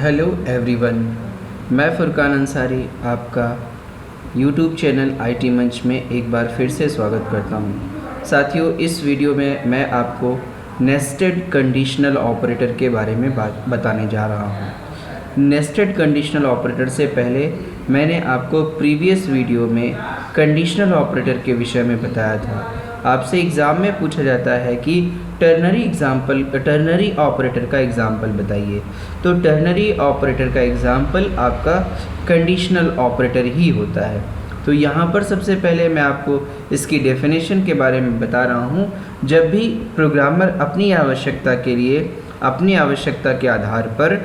Hello everyone, मैं फुरकान अंसारी आपका YouTube channel IT मंच में एक बार फिर से स्वागत करता हूं। साथियों, इस वीडियो में मैं आपको नेस्टेड कंडीशनल ऑपरेटर के बारे में बताने जा रहा हूं। नेस्टेड कंडीशनल ऑपरेटर से पहले मैंने आपको प्रीवियस वीडियो में कंडीशनल ऑपरेटर के विषय में बताया था। आपसे एग्ज़ाम में पूछा जाता है कि टर्नरी ऑपरेटर का एग्जाम्पल बताइए। तो टर्नरी ऑपरेटर का एग्जाम्पल आपका कंडीशनल ऑपरेटर ही होता है। तो यहाँ पर सबसे पहले मैं आपको इसकी डेफिनेशन के बारे में बता रहा हूँ। जब भी प्रोग्रामर अपनी आवश्यकता के आधार पर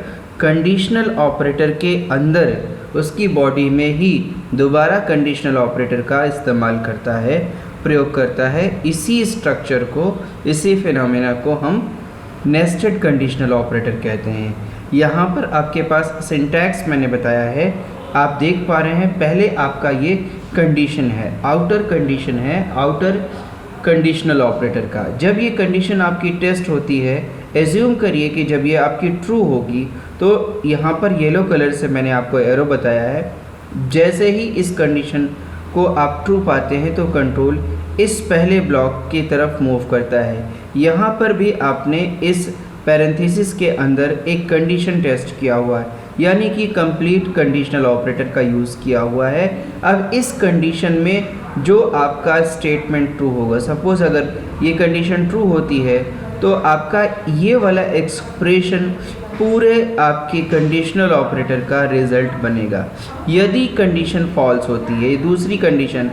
कंडीशनल ऑपरेटर के अंदर उसकी बॉडी में ही दोबारा कंडीशनल ऑपरेटर का इस्तेमाल करता है, प्रयोग करता है, इसी स्ट्रक्चर को, इसी फिनोमेना को हम नेस्टेड कंडीशनल ऑपरेटर कहते हैं। यहाँ पर आपके पास सिंटैक्स मैंने बताया है, आप देख पा रहे हैं। पहले आपका ये कंडीशन है, आउटर कंडीशन है, आउटर कंडीशनल ऑपरेटर का। जब ये कंडीशन आपकी टेस्ट होती है, एज्यूम करिए कि जब ये आपकी ट्रू होगी, तो यहाँ पर येलो कलर से मैंने आपको एरो बताया है। जैसे ही इस कंडीशन को आप ट्रू पाते हैं तो कंट्रोल इस पहले ब्लॉक की तरफ मूव करता है। यहाँ पर भी आपने इस पैरेंथेसिस के अंदर एक कंडीशन टेस्ट किया हुआ है, यानी कि कंप्लीट कंडीशनल ऑपरेटर का यूज़ किया हुआ है। अब इस कंडीशन में जो आपका स्टेटमेंट ट्रू होगा, सपोज़ अगर ये कंडीशन ट्रू होती है तो आपका ये वाला एक्सप्रेशन पूरे आपके कंडीशनल ऑपरेटर का रिज़ल्ट बनेगा। यदि कंडीशन फॉल्स होती है, दूसरी कंडीशन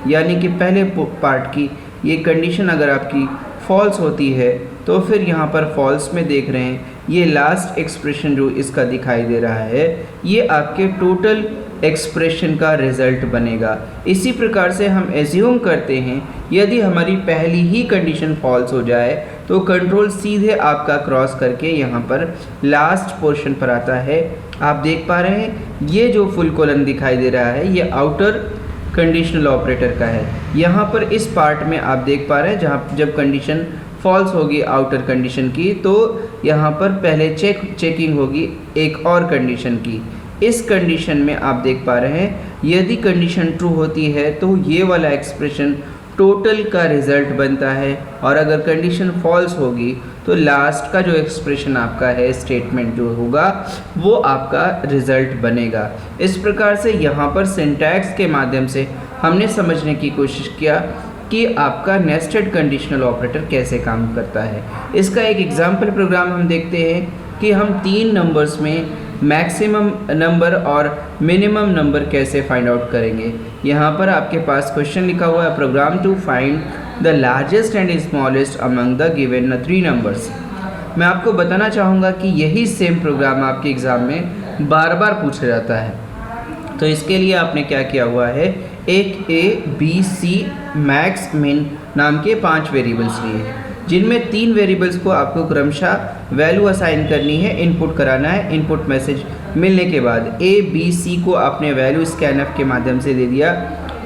यानी कि पहले पार्ट की ये कंडीशन अगर आपकी फॉल्स होती है, तो फिर यहाँ पर फॉल्स में देख रहे हैं ये लास्ट एक्सप्रेशन जो इसका दिखाई दे रहा है, ये आपके टोटल एक्सप्रेशन का रिज़ल्ट बनेगा। इसी प्रकार से हम एज्यूम करते हैं यदि हमारी पहली ही कंडीशन फॉल्स हो जाए तो कंट्रोल सीधे आपका क्रॉस करके यहाँ पर लास्ट पोर्शन पर आता है। आप देख पा रहे हैं ये जो फुल कॉलन दिखाई दे रहा है ये आउटर कंडीशनल ऑपरेटर का है। यहाँ पर इस पार्ट में आप देख पा रहे हैं जहाँ जब कंडीशन फॉल्स होगी आउटर कंडीशन की, तो यहाँ पर पहले चेकिंग होगी एक और कंडीशन की। इस कंडीशन में आप देख पा रहे हैं यदि कंडीशन ट्रू होती है तो ये वाला एक्सप्रेशन टोटल का रिज़ल्ट बनता है, और अगर कंडीशन फॉल्स होगी तो लास्ट का जो एक्सप्रेशन आपका है, स्टेटमेंट जो होगा, वो आपका रिज़ल्ट बनेगा। इस प्रकार से यहाँ पर सिंटैक्स के माध्यम से हमने समझने की कोशिश किया कि आपका नेस्टेड कंडीशनल ऑपरेटर कैसे काम करता है। इसका एक एग्जाम्पल प्रोग्राम हम देखते हैं कि हम 3 नंबर्स में मैक्सिमम नंबर और मिनिमम नंबर कैसे फाइंड आउट करेंगे। यहाँ पर आपके पास क्वेश्चन लिखा हुआ है, program to find the largest and smallest among the given 3 numbers. मैं आपको बताना चाहूँगा कि यही सेम प्रोग्राम आपके एग्ज़ाम में बार बार पूछा जाता है। तो इसके लिए आपने क्या किया हुआ है, एक A, B, C, मैक्स, मिन नाम के 5 वेरिएबल्स लिए, जिनमें 3 वेरिएबल्स को आपको क्रमशः वैल्यू असाइन करनी है, इनपुट कराना है। इनपुट मैसेज मिलने के बाद A, B, C को आपने वैल्यू स्कैनफ के माध्यम से दे दिया।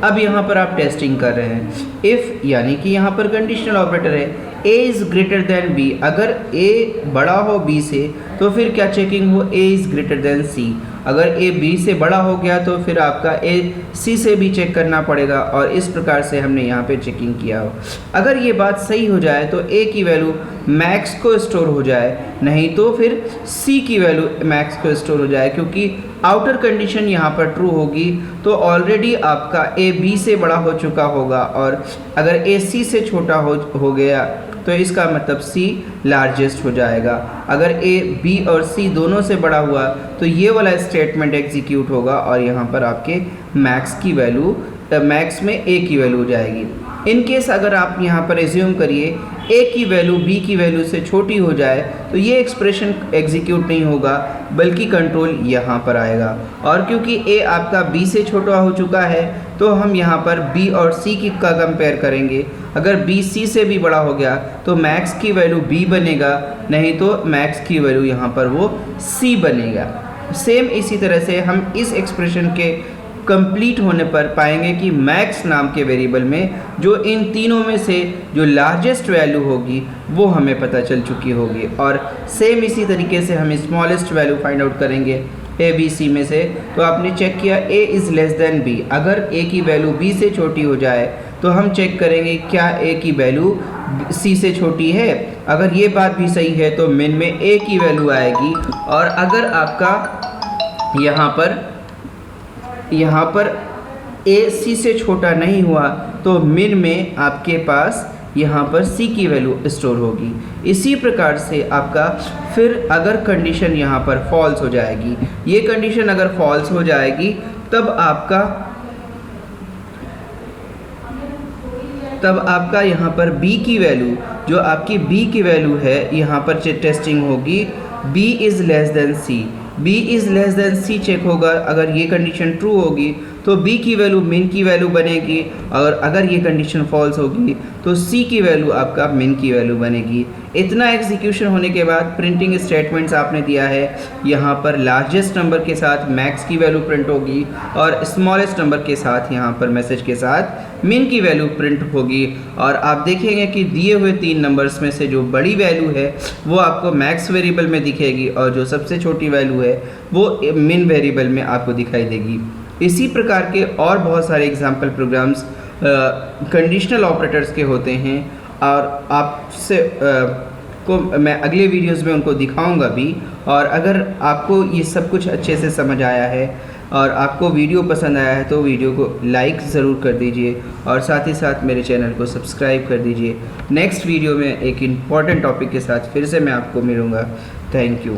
अब यहाँ पर आप टेस्टिंग कर रहे हैं। इफ़ यानी कि यहाँ पर कंडीशनल ऑपरेटर है, A is greater than B। अगर A बड़ा हो B से तो फिर क्या चेकिंग हो, A is greater than C। अगर A B से बड़ा हो गया तो फिर आपका A C से भी चेक करना पड़ेगा, और इस प्रकार से हमने यहाँ पे चेकिंग किया हो। अगर ये बात सही हो जाए तो A की वैल्यू मैक्स को स्टोर हो जाए, नहीं तो फिर C की वैल्यू मैक्स को स्टोर हो जाए, क्योंकि आउटर कंडीशन यहाँ पर ट्रू होगी तो ऑलरेडी आपका A B से बड़ा हो चुका होगा, और अगर A C से छोटा हो गया तो इसका मतलब C लार्जेस्ट हो जाएगा। अगर A B और C दोनों से बड़ा हुआ तो ये वाला स्टेटमेंट एग्जीक्यूट होगा, और यहाँ पर आपके मैक्स की वैल्यू, मैक्स में A की वैल्यू हो जाएगी। इन केस अगर आप यहाँ पर एज्यूम करिए A की वैल्यू B की वैल्यू से छोटी हो जाए तो ये एक्सप्रेशन एग्जीक्यूट नहीं होगा, बल्कि कंट्रोल यहाँ पर आएगा। और क्योंकि A आपका B से छोटा हो चुका है तो हम यहाँ पर B और C की का कंपेयर करेंगे। अगर B C से भी बड़ा हो गया तो मैक्स की वैल्यू B बनेगा, नहीं तो मैक्स की वैल्यू यहाँ पर वो C बनेगा। सेम इसी तरह से हम इस एक्सप्रेशन के कंप्लीट होने पर पाएंगे कि मैक्स नाम के वेरिएबल में जो इन तीनों में से जो लार्जेस्ट वैल्यू होगी वो हमें पता चल चुकी होगी। और सेम इसी तरीके से हम स्मॉलेस्ट वैल्यू फाइंड आउट करेंगे ए बी सी में से। तो आपने चेक किया a is less than b, अगर ए की वैल्यू बी से छोटी हो जाए तो हम चेक करेंगे क्या ए की वैल्यू सी से छोटी है। अगर ये बात भी सही है तो मिन में ए की वैल्यू आएगी। और अगर आपका यहाँ पर ए सी से छोटा नहीं हुआ तो मिन में आपके पास यहाँ पर सी की वैल्यू स्टोर होगी। इसी प्रकार से आपका फिर अगर कंडीशन यहाँ पर फॉल्स हो जाएगी, ये कंडीशन अगर फॉल्स हो जाएगी तब आपका यहाँ पर b की वैल्यू, जो आपकी b की वैल्यू है यहाँ पर टेस्टिंग होगी b is less than c। b is less than c check होगा, अगर ये कंडीशन ट्रू होगी तो b की वैल्यू मिन की वैल्यू बनेगी, और अगर ये कंडीशन फॉल्स होगी तो c की वैल्यू आपका मिन की वैल्यू बनेगी। इतना एग्जीक्यूशन होने के बाद प्रिंटिंग स्टेटमेंट्स आपने दिया है, यहाँ पर लार्जेस्ट नंबर के साथ मैक्स की वैल्यू प्रिंट होगी और स्मॉलेस्ट नंबर के साथ यहाँ पर मैसेज के साथ मिन की वैल्यू प्रिंट होगी। और आप देखेंगे कि दिए हुए 3 नंबर्स में से जो बड़ी वैल्यू है वो आपको मैक्स वेरिएबल में दिखेगी और जो सबसे छोटी वैल्यू है वो मिन वेरिएबल में आपको दिखाई देगी। इसी प्रकार के और बहुत सारे एग्जाम्पल प्रोग्राम्स कंडीशनल ऑपरेटर्स के होते हैं, और आपसे को मैं अगले वीडियोस में उनको दिखाऊंगा भी। और अगर आपको ये सब कुछ अच्छे से समझ आया है और आपको वीडियो पसंद आया है तो वीडियो को लाइक ज़रूर कर दीजिए और साथ ही साथ मेरे चैनल को सब्सक्राइब कर दीजिए। नेक्स्ट वीडियो में एक इम्पॉर्टेंट टॉपिक के साथ फिर से मैं आपको मिलूँगा। Thank you.